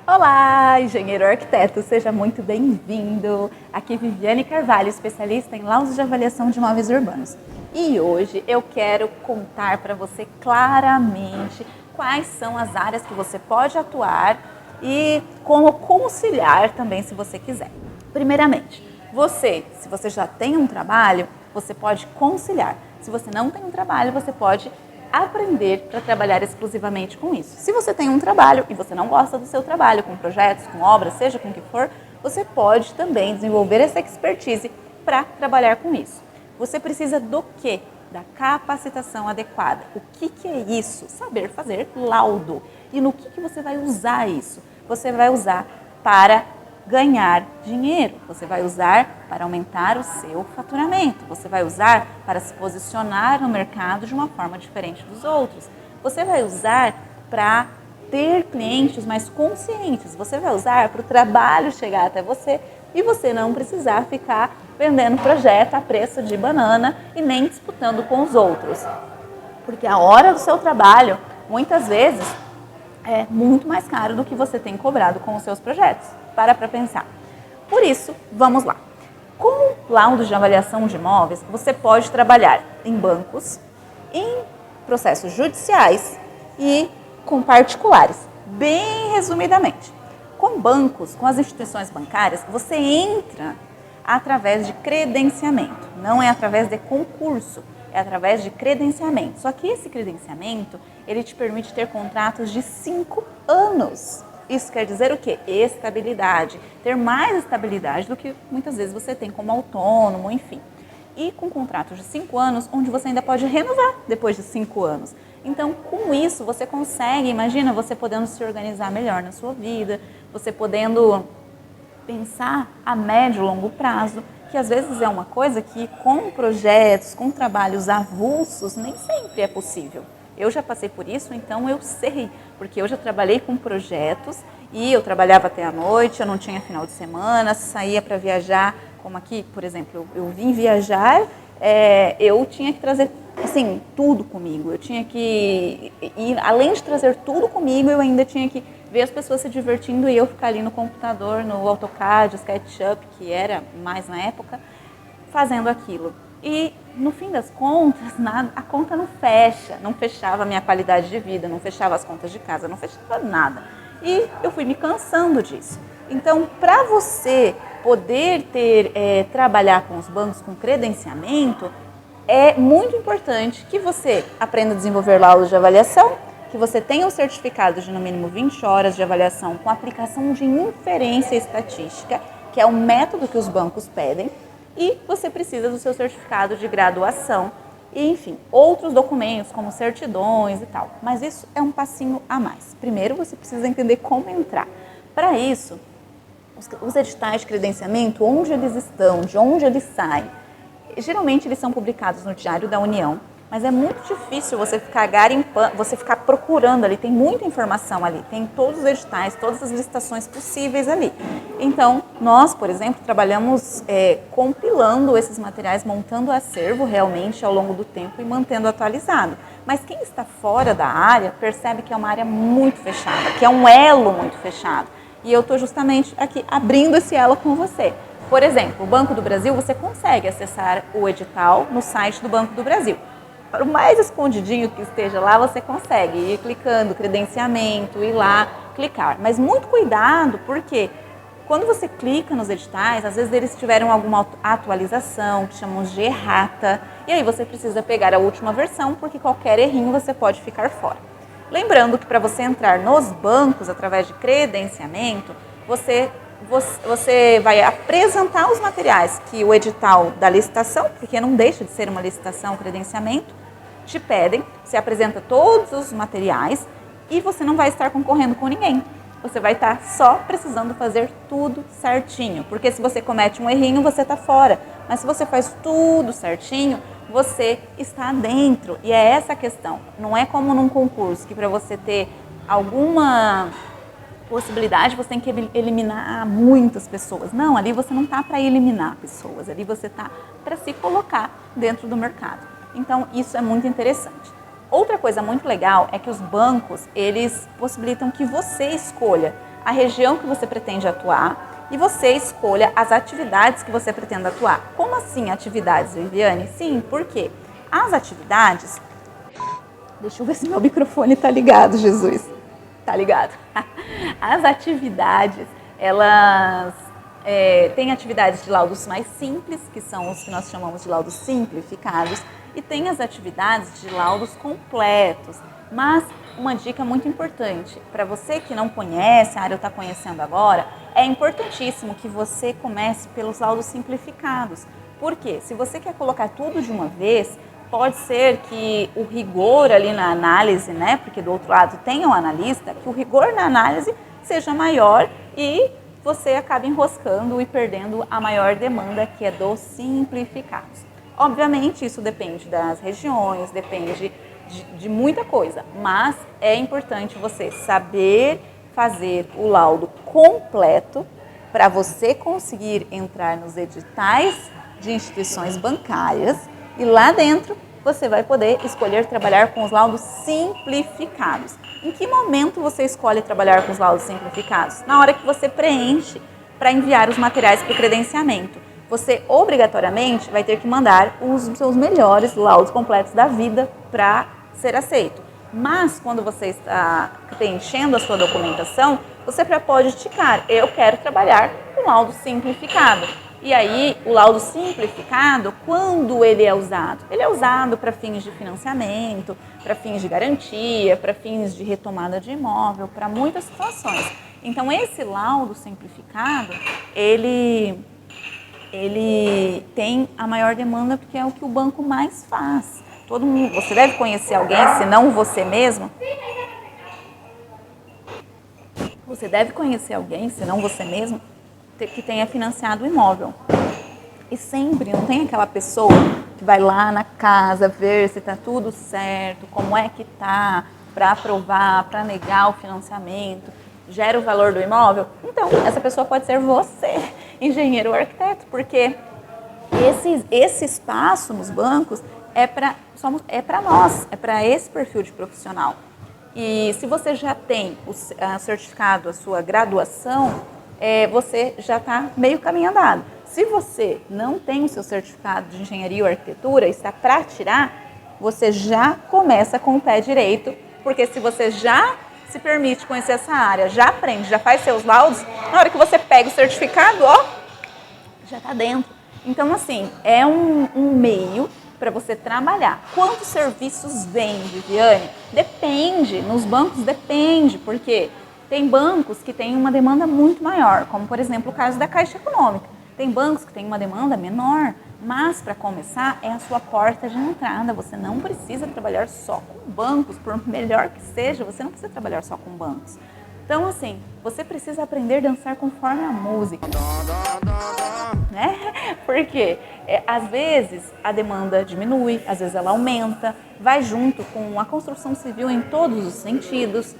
Olá, engenheiro arquiteto, seja muito bem-vindo. Aqui é Viviane Carvalho, especialista em laudos de avaliação de imóveis urbanos. E hoje eu quero contar para você claramente quais são as áreas que você pode atuar e como conciliar também, se você quiser. Primeiramente, se você já tem um trabalho, você pode conciliar. Se você não tem um trabalho, você pode aprender para trabalhar exclusivamente com isso. Se você tem um trabalho e você não gosta do seu trabalho, com projetos, com obras, seja com o que for, você pode também desenvolver essa expertise para trabalhar com isso. Você precisa do quê? Da capacitação adequada. O que é isso? Saber fazer laudo. E no que você vai usar isso? Você vai usar para ganhar dinheiro, você vai usar para aumentar o seu faturamento, você vai usar para se posicionar no mercado de uma forma diferente dos outros, você vai usar para ter clientes mais conscientes, você vai usar para o trabalho chegar até você e você não precisar ficar vendendo projeto a preço de banana e nem disputando com os outros. Porque a hora do seu trabalho, muitas vezes, é muito mais caro do que você tem cobrado com os seus projetos. Para pensar. Por isso, vamos lá. Com laudos de avaliação de imóveis, você pode trabalhar em bancos, em processos judiciais e com particulares. Bem resumidamente, com bancos, com as instituições bancárias, você entra através de credenciamento. Não é através de concurso, é através de credenciamento. Só que esse credenciamento, ele te permite ter contratos de 5 anos. Isso quer dizer o quê? Estabilidade. Ter mais estabilidade do que muitas vezes você tem como autônomo, enfim. E com contratos de 5 anos, onde você ainda pode renovar depois de 5 anos. Então, com isso, você consegue, imagina, você podendo se organizar melhor na sua vida, você podendo pensar a médio e longo prazo, que às vezes é uma coisa que com projetos, com trabalhos avulsos, nem sempre é possível. Eu já passei por isso, então eu sei, porque eu já trabalhei com projetos e eu trabalhava até a noite, eu não tinha final de semana, saía para viajar, como aqui, por exemplo, eu vim viajar, eu tinha que trazer, assim, tudo comigo, eu tinha que ir, além de trazer tudo comigo, eu ainda tinha que ver as pessoas se divertindo e eu ficar ali no computador, no AutoCAD, SketchUp, que era mais na época, fazendo aquilo. E no fim das contas, a conta não fechava a minha qualidade de vida, não fechava as contas de casa, não fechava nada. E eu fui me cansando disso. Então, para você poder trabalhar com os bancos com credenciamento, é muito importante que você aprenda a desenvolver laudos de avaliação, que você tenha o certificado de no mínimo 20 horas de avaliação com aplicação de inferência estatística, que é o método que os bancos pedem, e você precisa do seu certificado de graduação e, enfim, outros documentos como certidões e tal. Mas isso é um passinho a mais. Primeiro, você precisa entender como entrar. Para isso, os editais de credenciamento, onde eles estão, de onde eles saem, geralmente eles são publicados no Diário da União, mas é muito difícil você ficar você ficar procurando ali, tem muita informação ali, tem todos os editais, todas as licitações possíveis ali. Então, nós, por exemplo, trabalhamos compilando esses materiais, montando o acervo realmente ao longo do tempo e mantendo atualizado. Mas quem está fora da área percebe que é uma área muito fechada, que é um elo muito fechado. E eu estou justamente aqui abrindo esse elo com você. Por exemplo, o Banco do Brasil, você consegue acessar o edital no site do Banco do Brasil. Para o mais escondidinho que esteja lá, você consegue ir clicando, credenciamento, ir lá, clicar. Mas muito cuidado, porque quando você clica nos editais, às vezes eles tiveram alguma atualização, que chamamos de errata, e aí você precisa pegar a última versão, porque qualquer errinho você pode ficar fora. Lembrando que para você entrar nos bancos através de credenciamento, você vai apresentar os materiais que o edital da licitação, porque não deixa de ser uma licitação, credenciamento, te pedem, você apresenta todos os materiais e você não vai estar concorrendo com ninguém. Você vai estar só precisando fazer tudo certinho, porque se você comete um errinho, você está fora. Mas se você faz tudo certinho, você está dentro. E é essa a questão. Não é como num concurso, que para você ter alguma possibilidade, você tem que eliminar muitas pessoas. Não, ali você não está para eliminar pessoas, ali você está para se colocar dentro do mercado. Então, isso é muito interessante. Outra coisa muito legal é que os bancos, eles possibilitam que você escolha a região que você pretende atuar e você escolha as atividades que você pretende atuar. Como assim atividades, Viviane? Sim, por quê? As atividades... Deixa eu ver se meu microfone tá ligado, Jesus. Tá ligado? As atividades, elas têm atividades de laudos mais simples, que são os que nós chamamos de laudos simplificados, e tem as atividades de laudos completos. Mas uma dica muito importante, para você que não conhece, a área está conhecendo agora, é importantíssimo que você comece pelos laudos simplificados. Por quê? Se você quer colocar tudo de uma vez, pode ser que o rigor ali na análise, né, porque do outro lado tem o analista, que o rigor na análise seja maior e você acaba enroscando e perdendo a maior demanda, que é dos simplificados. Obviamente, isso depende das regiões, depende de muita coisa, mas é importante você saber fazer o laudo completo para você conseguir entrar nos editais de instituições bancárias e lá dentro você vai poder escolher trabalhar com os laudos simplificados. Em que momento você escolhe trabalhar com os laudos simplificados? Na hora que você preenche para enviar os materiais para o credenciamento. Você obrigatoriamente vai ter que mandar os seus melhores laudos completos da vida para ser aceito. Mas quando você está preenchendo a sua documentação, você já pode ticar, eu quero trabalhar com laudo simplificado. E aí, o laudo simplificado, quando ele é usado? Ele é usado para fins de financiamento, para fins de garantia, para fins de retomada de imóvel, para muitas situações. Então, esse laudo simplificado, ele tem a maior demanda porque é o que o banco mais faz. Todo mundo, você deve conhecer alguém, se não você mesmo. Você deve conhecer alguém, se não você mesmo, que tenha financiado o imóvel. E sempre não tem aquela pessoa que vai lá na casa ver se está tudo certo, como é que tá, para aprovar, para negar o financiamento, gera o valor do imóvel. Então, essa pessoa pode ser você, engenheiro ou arquiteto, porque esse espaço nos bancos é para nós, é para esse perfil de profissional. E se você já tem o certificado, a sua graduação, você já está meio caminho andado. Se você não tem o seu certificado de engenharia ou arquitetura e está para tirar, você já começa com o pé direito, porque se você já se permite conhecer essa área, já aprende, já faz seus laudos, na hora que você pega o certificado, ó, já está dentro. Então, assim, é um meio para você trabalhar. Quantos serviços vem, Viviane? Depende, nos bancos depende, porque tem bancos que têm uma demanda muito maior, como por exemplo o caso da Caixa Econômica. Tem bancos que têm uma demanda menor, mas para começar é a sua porta de entrada. Você não precisa trabalhar só com bancos, por melhor que seja, você não precisa trabalhar só com bancos. Então assim, você precisa aprender a dançar conforme a música, né? Porque às vezes a demanda diminui, às vezes ela aumenta, vai junto com a construção civil em todos os sentidos.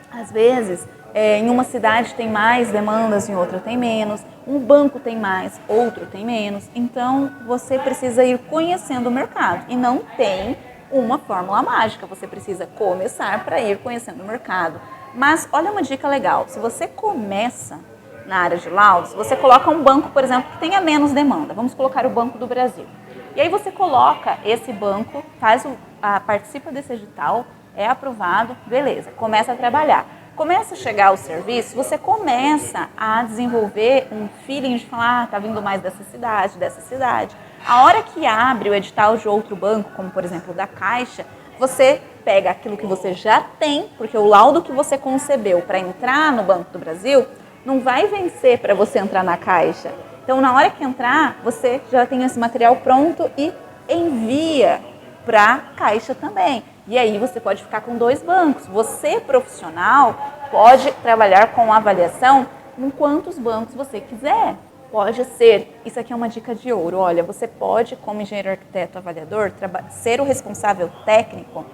Às vezes, em uma cidade tem mais demandas, em outra tem menos. Um banco tem mais, outro tem menos. Então, você precisa ir conhecendo o mercado. E não tem uma fórmula mágica. Você precisa começar para ir conhecendo o mercado. Mas, olha uma dica legal. Se você começa na área de laudos, você coloca um banco, por exemplo, que tenha menos demanda. Vamos colocar o Banco do Brasil. E aí você coloca esse banco, participa desse edital, é aprovado, beleza, começa a trabalhar. Começa a chegar o serviço, você começa a desenvolver um feeling de falar, tá vindo mais dessa cidade. A hora que abre o edital de outro banco, como por exemplo da Caixa, você pega aquilo que você já tem, porque o laudo que você concebeu para entrar no Banco do Brasil não vai vencer para você entrar na Caixa. Então, na hora que entrar, você já tem esse material pronto e envia para a Caixa também. E aí você pode ficar com 2 bancos. Você, profissional, pode trabalhar com avaliação em quantos bancos você quiser. Pode ser, isso aqui é uma dica de ouro, olha, você pode, como engenheiro arquiteto avaliador, ser o responsável técnico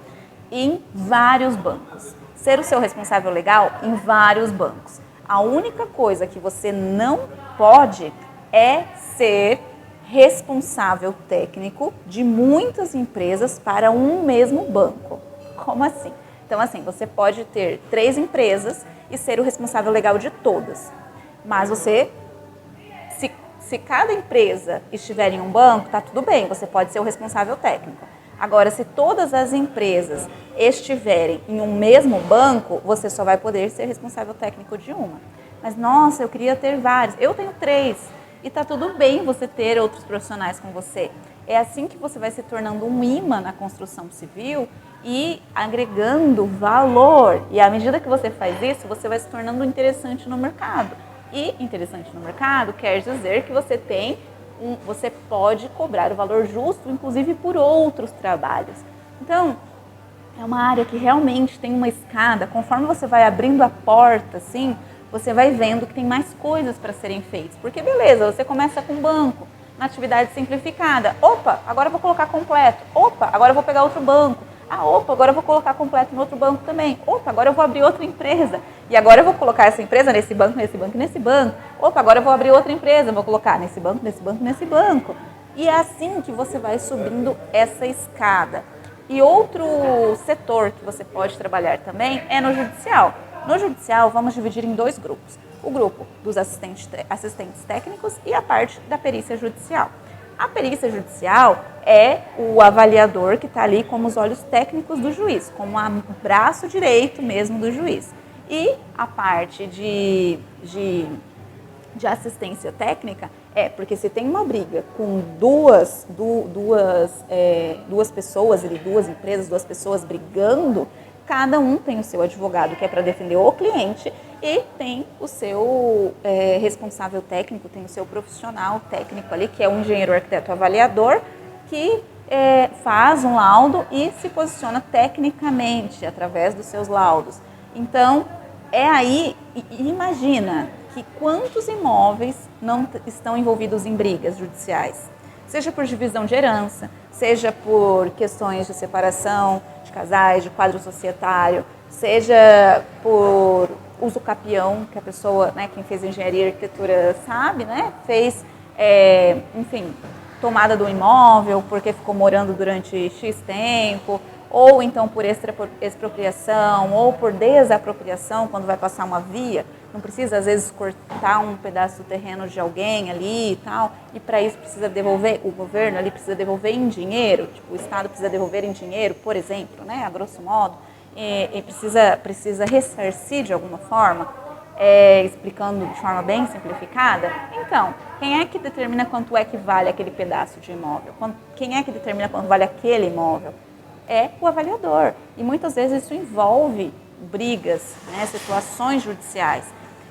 em vários bancos. Ser o seu responsável legal em vários bancos. A única coisa que você não pode é ser responsável técnico de muitas empresas para um mesmo banco. Como assim? Então, assim, você pode ter 3 empresas e ser o responsável legal de todas. Mas você, se cada empresa estiver em um banco, tá tudo bem, você pode ser o responsável técnico. Agora, se todas as empresas estiverem em um mesmo banco, você só vai poder ser responsável técnico de uma. Mas, nossa, eu queria ter vários. Eu tenho 3. E tá tudo bem você ter outros profissionais com você. É assim que você vai se tornando um imã na construção civil e agregando valor. E à medida que você faz isso, você vai se tornando interessante no mercado. E interessante no mercado quer dizer que você pode cobrar o valor justo, inclusive por outros trabalhos. Então, é uma área que realmente tem uma escada. Conforme você vai abrindo a porta, assim, você vai vendo que tem mais coisas para serem feitas. Porque, beleza, você começa com banco, na atividade simplificada. Opa, agora eu vou colocar completo. Opa, agora eu vou pegar outro banco. Ah, opa, agora eu vou colocar completo no outro banco também. Opa, agora eu vou abrir outra empresa. E agora eu vou colocar essa empresa nesse banco, nesse banco e nesse banco. Opa, agora eu vou abrir outra empresa, vou colocar nesse banco, nesse banco e nesse banco. E é assim que você vai subindo essa escada. E outro setor que você pode trabalhar também é no judicial. No judicial, vamos dividir em 2 grupos. O grupo dos assistentes técnicos e a parte da perícia judicial. A perícia judicial é o avaliador que está ali como os olhos técnicos do juiz, como o braço direito mesmo do juiz. E a parte de assistência técnica porque se tem uma briga com duas pessoas, 2 empresas, 2 pessoas brigando, cada um tem o seu advogado, que é para defender o cliente, e tem o seu responsável técnico, tem o seu profissional técnico ali, que é um engenheiro arquiteto avaliador, que faz um laudo e se posiciona tecnicamente através dos seus laudos. Então, imagina que quantos imóveis não estão envolvidos em brigas judiciais, seja por divisão de herança, seja por questões de separação de casais, de quadro societário, seja por uso capião, que a pessoa, né, quem fez engenharia e arquitetura sabe, né, fez, enfim, tomada do imóvel porque ficou morando durante X tempo, ou então por expropriação, ou por desapropriação, quando vai passar uma via, não precisa às vezes cortar um pedaço do terreno de alguém ali e tal, e para isso precisa devolver, o governo ali precisa devolver em dinheiro, tipo, o Estado precisa devolver em dinheiro, por exemplo, né, a grosso modo, e precisa ressarcir de alguma forma, explicando de forma bem simplificada. Então, quem é que determina quanto é que vale aquele pedaço de imóvel? Quem é que determina quanto vale aquele imóvel? É o avaliador. E muitas vezes isso envolve brigas, né, situações judiciais.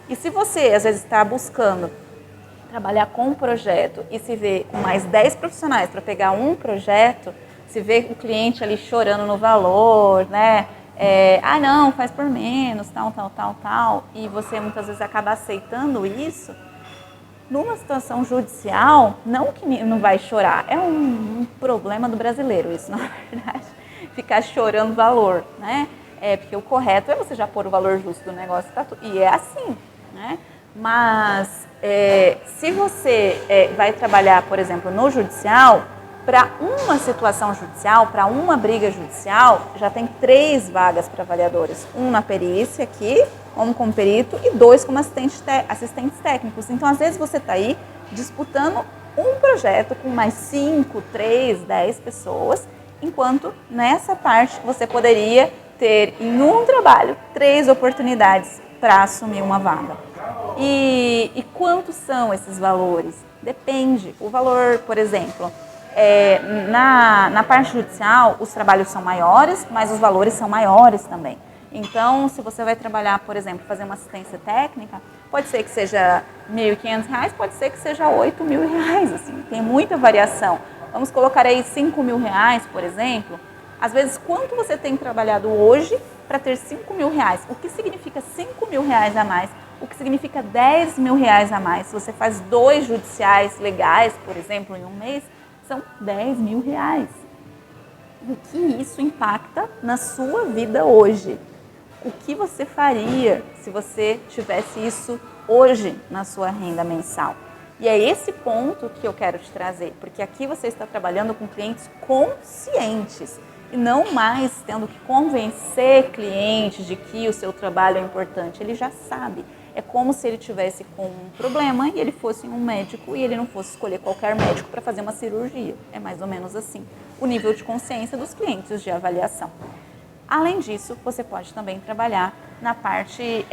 E se você, às vezes, está buscando trabalhar com um projeto e se vê com mais 10 profissionais para pegar um projeto, se vê o cliente ali chorando no valor, né? Não, faz por menos, tal, e você muitas vezes acaba aceitando isso, numa situação judicial, não que não vai chorar, é um problema do brasileiro isso, na verdade, ficar chorando valor, né? Porque o correto é você já pôr o valor justo do negócio, e é assim, né? Mas se você vai trabalhar, por exemplo, no judicial, para uma situação judicial, para uma briga judicial, já tem 3 vagas para avaliadores. Um na perícia aqui, um como perito, e 2 como assistentes técnicos. Então, às vezes, você está aí disputando um projeto com mais 5, 3, 10 pessoas, enquanto nessa parte você poderia ter em um trabalho 3 oportunidades para assumir uma vaga. E quantos são esses valores? Depende. O valor, por exemplo, na parte judicial, os trabalhos são maiores, mas os valores são maiores também. Então, se você vai trabalhar, por exemplo, fazer uma assistência técnica, pode ser que seja R$ 1.500, pode ser que seja R$ 8.000, assim, tem muita variação. Vamos colocar aí R$ 5.000, por exemplo. Às vezes, quanto você tem trabalhado hoje para ter R$ 5.000? O que significa R$ 5.000 a mais? O que significa R$ 10.000 a mais? Se você faz 2 judiciais legais, por exemplo, em um mês, são R$ 10.000. O que isso impacta na sua vida hoje? O que você faria se você tivesse isso hoje na sua renda mensal? E é esse ponto que eu quero te trazer, porque aqui você está trabalhando com clientes conscientes. e não mais tendo que convencer clientes de que o seu trabalho é importante. Ele já sabe. É como se ele tivesse com um problema e ele fosse um médico e ele não fosse escolher qualquer médico para fazer uma cirurgia. É mais ou menos assim o nível de consciência dos clientes de avaliação. Além disso, você pode também trabalhar na parte,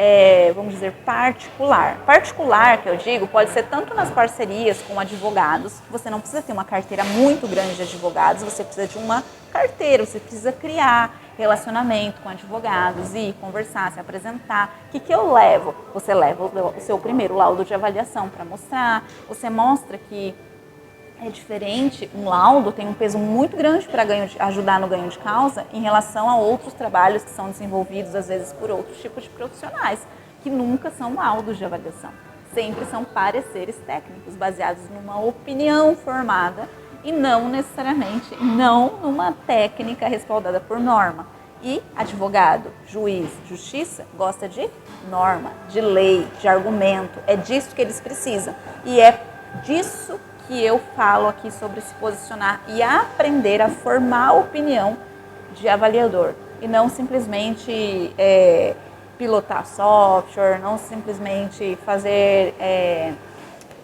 vamos dizer, particular. Particular, que eu digo, pode ser tanto nas parcerias com advogados. Você não precisa ter uma carteira muito grande de advogados, você precisa de uma carteira, você precisa criar relacionamento com advogados e conversar, se apresentar. O que eu levo? Você leva o seu primeiro laudo de avaliação para mostrar, você mostra que é diferente, um laudo tem um peso muito grande para ajudar no ganho de causa em relação a outros trabalhos que são desenvolvidos, às vezes, por outros tipos de profissionais, que nunca são laudos de avaliação. Sempre são pareceres técnicos, baseados numa opinião formada e não necessariamente, não numa técnica respaldada por norma. E advogado, juiz, justiça, gosta de norma, de lei, de argumento. É disso que eles precisam. E é disso que eu falo aqui sobre se posicionar e aprender a formar a opinião de avaliador e não simplesmente pilotar software, não simplesmente fazer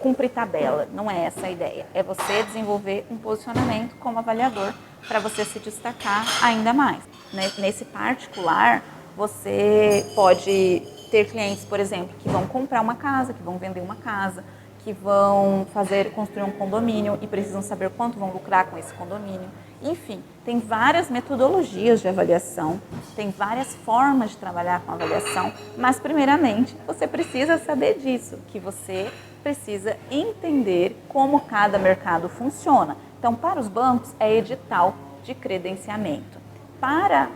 cumprir tabela. Não é essa a ideia. É você desenvolver um posicionamento como avaliador para você se destacar ainda mais. Nesse particular, você pode ter clientes, por exemplo, que vão comprar uma casa, que vão vender uma casa, que vão construir um condomínio e precisam saber quanto vão lucrar com esse condomínio. Enfim, tem várias metodologias de avaliação, tem várias formas de trabalhar com avaliação, mas primeiramente você precisa saber disso, que você precisa entender como cada mercado funciona. Então, para os bancos é edital de credenciamento. Para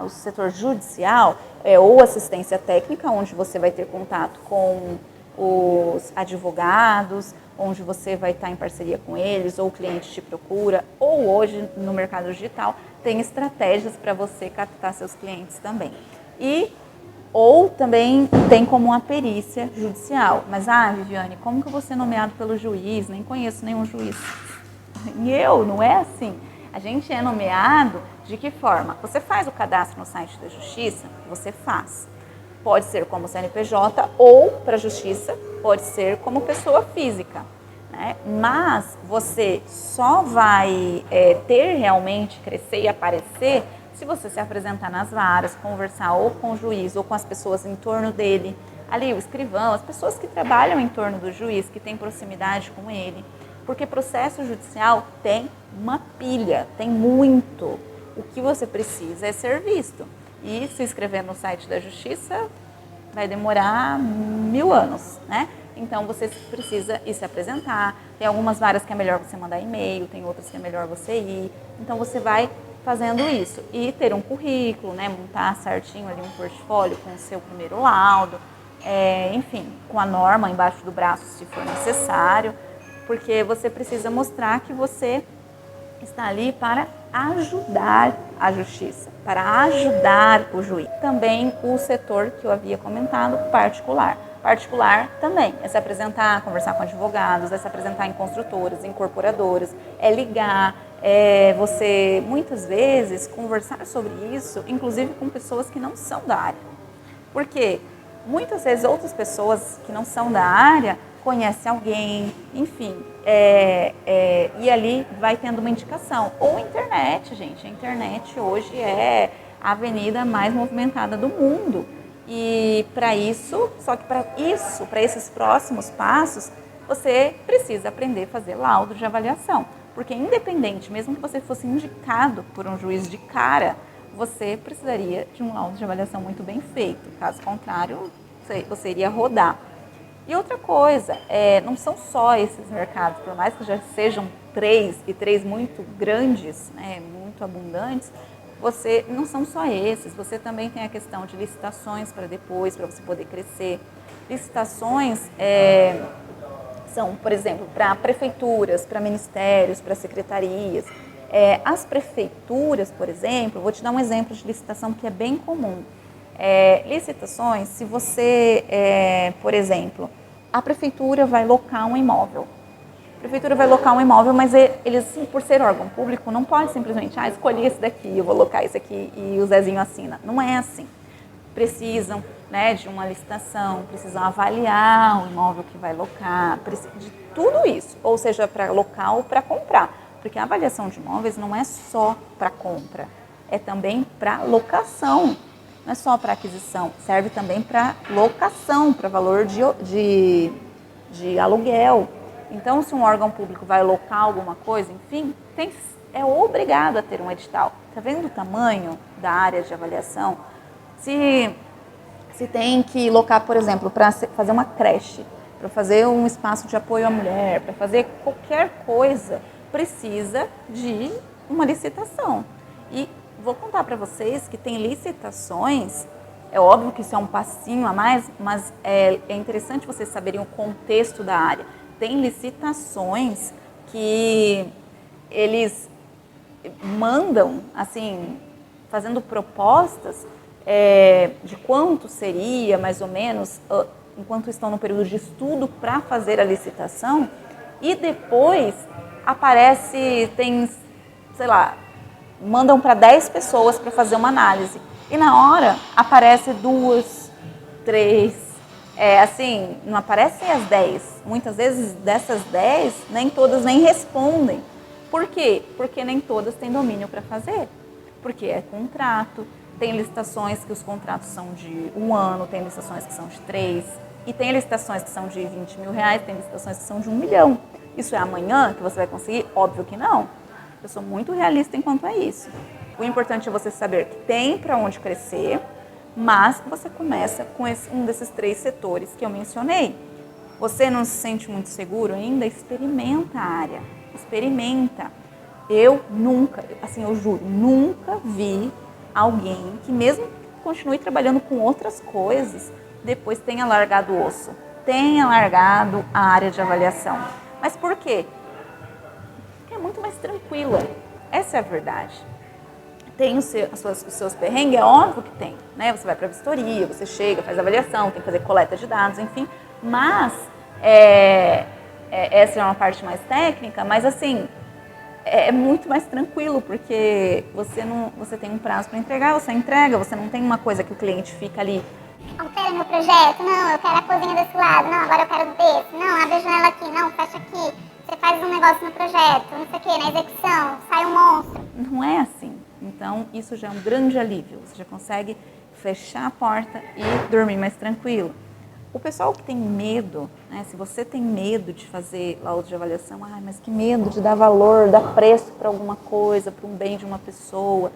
o setor judicial ou assistência técnica, onde você vai ter contato com os advogados, onde você vai estar em parceria com eles, ou o cliente te procura, ou hoje no mercado digital tem estratégias para você captar seus clientes também. Ou também tem como uma perícia judicial. Mas, Viviane, como que eu vou ser nomeado pelo juiz? Nem conheço nenhum juiz. Não é assim. A gente é nomeado de que forma? Você faz o cadastro no site da Justiça? Você faz. Pode ser como CNPJ ou para a Justiça, pode ser como pessoa física, né? Mas você só vai ter realmente crescer e aparecer se você se apresentar nas varas, conversar ou com o juiz ou com as pessoas em torno dele, ali o escrivão, as pessoas que trabalham em torno do juiz, que têm proximidade com ele, porque processo judicial tem uma pilha, tem muito. O que você precisa é ser visto. E se inscrever no site da Justiça vai demorar 1000 anos, né? Então você precisa ir se apresentar. Tem algumas varas que é melhor você mandar e-mail, tem outras que é melhor você ir. Então você vai fazendo isso e ter um currículo, né? Montar certinho ali um portfólio com o seu primeiro laudo, enfim, com a norma embaixo do braço se for necessário, porque você precisa mostrar que você está ali para ajudar a justiça, para ajudar o juiz. Também o setor que eu havia comentado, particular. Particular também é se apresentar, conversar com advogados, é se apresentar em construtoras, incorporadoras, é ligar, você muitas vezes conversar sobre isso, inclusive com pessoas que não são da área. Porque muitas vezes outras pessoas que não são da área conhece alguém, enfim, e ali vai tendo uma indicação. Ou internet, gente. A internet hoje é a avenida mais movimentada do mundo. E para isso, só que para esses próximos passos, você precisa aprender a fazer laudo de avaliação. Porque independente, mesmo que você fosse indicado por um juiz de cara, você precisaria de um laudo de avaliação muito bem feito. Caso contrário, você iria rodar. E outra coisa, não são só esses mercados, por mais que já sejam três muito grandes, né, muito abundantes, não são só esses, você também tem a questão de licitações para depois, para você poder crescer. Licitações são, por exemplo, para prefeituras, para ministérios, para secretarias. As prefeituras, por exemplo, vou te dar um exemplo de licitação que é bem comum. Licitações, se você, por exemplo, a prefeitura vai locar um imóvel A prefeitura vai locar um imóvel, mas eles, por ser órgão público, não pode simplesmente, escolhi esse daqui, eu vou locar esse aqui e o Zezinho assina. Não é assim. Precisam, né, de uma licitação, precisam avaliar o imóvel que vai locar, de tudo isso, ou seja, para locar ou para comprar. Porque a avaliação de imóveis não é só para compra, é também para locação. Não é só para aquisição, serve também para locação, para valor de aluguel. Então, se um órgão público vai locar alguma coisa, enfim, é obrigado a ter um edital. Está vendo o tamanho da área de avaliação? Se tem que locar, por exemplo, para fazer uma creche, para fazer um espaço de apoio à mulher, para fazer qualquer coisa, precisa de uma licitação. E vou contar para vocês que tem licitações, é óbvio que isso é um passinho a mais, mas é interessante vocês saberem o contexto da área. Tem licitações que eles mandam, assim, fazendo propostas de quanto seria, mais ou menos, enquanto estão no período de estudo para fazer a licitação, e depois aparece, sei lá, mandam para 10 pessoas para fazer uma análise. E na hora aparece 2, 3, assim, não aparecem as 10. Muitas vezes dessas 10, nem todas nem respondem. Por quê? Porque nem todas têm domínio para fazer. Porque é contrato, tem licitações que os contratos são de 1 ano, tem licitações que são de 3, e tem licitações que são de 20 mil reais, tem licitações que são de 1 milhão. Isso é amanhã que você vai conseguir? Óbvio que não. Eu sou muito realista enquanto a isso. O importante é você saber que tem para onde crescer, mas você começa com um desses 3 setores que eu mencionei. Você não se sente muito seguro ainda? Experimenta a área. Experimenta. Eu nunca, assim, eu juro, nunca vi alguém que mesmo que continue trabalhando com outras coisas, depois tenha largado o osso, tenha largado a área de avaliação. Mas por quê? Porque é muito mais tranquila. Essa é a verdade. Tem os seus perrengues, é óbvio que tem, né? Você vai para a vistoria, você chega, faz avaliação, tem que fazer coleta de dados, enfim. Mas, essa é uma parte mais técnica, mas assim, é muito mais tranquilo, porque você tem um prazo para entregar, você entrega, você não tem uma coisa que o cliente fica ali. Altera meu projeto, não, eu quero a cozinha desse lado, não, agora eu quero desse, não, abre a janela aqui, não, fecha aqui. Você faz um negócio no projeto, não sei o que, na execução, sai um monstro. Não é assim. Então, isso já é um grande alívio. Você já consegue fechar a porta e dormir mais tranquilo. O pessoal que tem medo, né, se você tem medo de fazer laudo de avaliação, mas que medo de dar valor, dar preço para alguma coisa, para um bem de uma pessoa.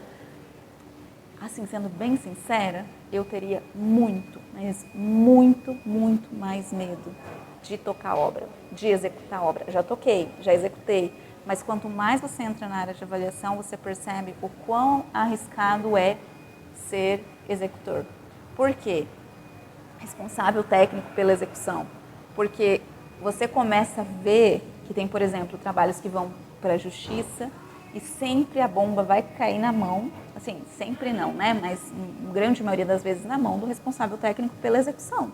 Assim, sendo bem sincera, eu teria muito, mas muito, muito mais medo de tocar a obra, de executar a obra. Já toquei, já executei, mas quanto mais você entra na área de avaliação, você percebe o quão arriscado é ser executor. Por quê? Responsável técnico pela execução. Porque você começa a ver que tem, por exemplo, trabalhos que vão para a justiça e sempre a bomba vai cair na mão, assim, sempre não, né? Mas em grande maioria das vezes na mão do responsável técnico pela execução.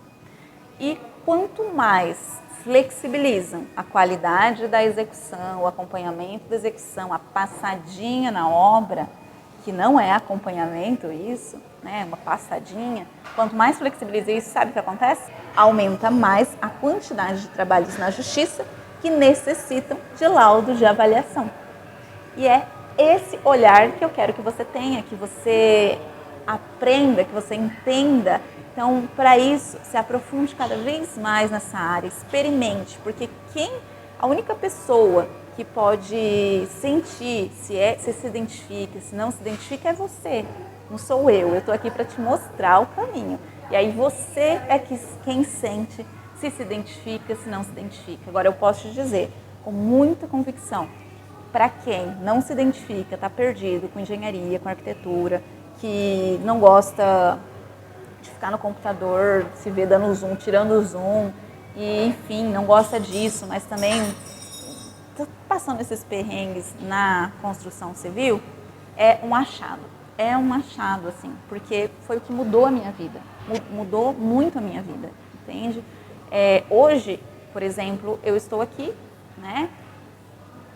E quanto mais flexibilizam a qualidade da execução, o acompanhamento da execução, a passadinha na obra, que não é acompanhamento isso, né, uma passadinha, quanto mais flexibiliza isso, sabe o que acontece? Aumenta mais a quantidade de trabalhos na justiça que necessitam de laudo de avaliação. E é esse olhar que eu quero que você tenha, que você aprenda, que você entenda. Então, para isso, se aprofunde cada vez mais nessa área, experimente, porque a única pessoa que pode sentir se identifica, se não se identifica é você, não sou eu. Eu estou aqui para te mostrar o caminho. E aí você é quem sente se identifica, se não se identifica. Agora, eu posso te dizer, com muita convicção, para quem não se identifica, está perdido com engenharia, com arquitetura, que não gosta de ficar no computador, se ver dando zoom, tirando o zoom, e enfim, não gosta disso, mas também está passando esses perrengues na construção civil, é um achado. É um achado, assim, porque foi o que mudou a minha vida, mudou muito a minha vida, entende? Hoje, por exemplo, eu estou aqui né,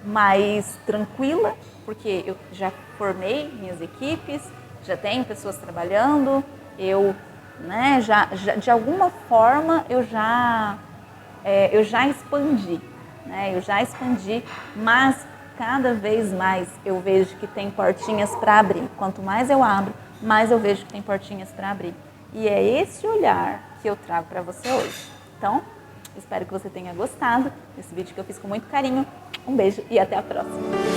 mais tranquila, porque eu já formei minhas equipes, já tenho pessoas trabalhando, eu, né, já de alguma forma eu já expandi, né, mas cada vez mais eu vejo que tem portinhas para abrir. Quanto mais eu abro, mais eu vejo que tem portinhas para abrir. E é esse olhar que eu trago para você hoje. Então, espero que você tenha gostado desse vídeo que eu fiz com muito carinho. Um beijo e até a próxima!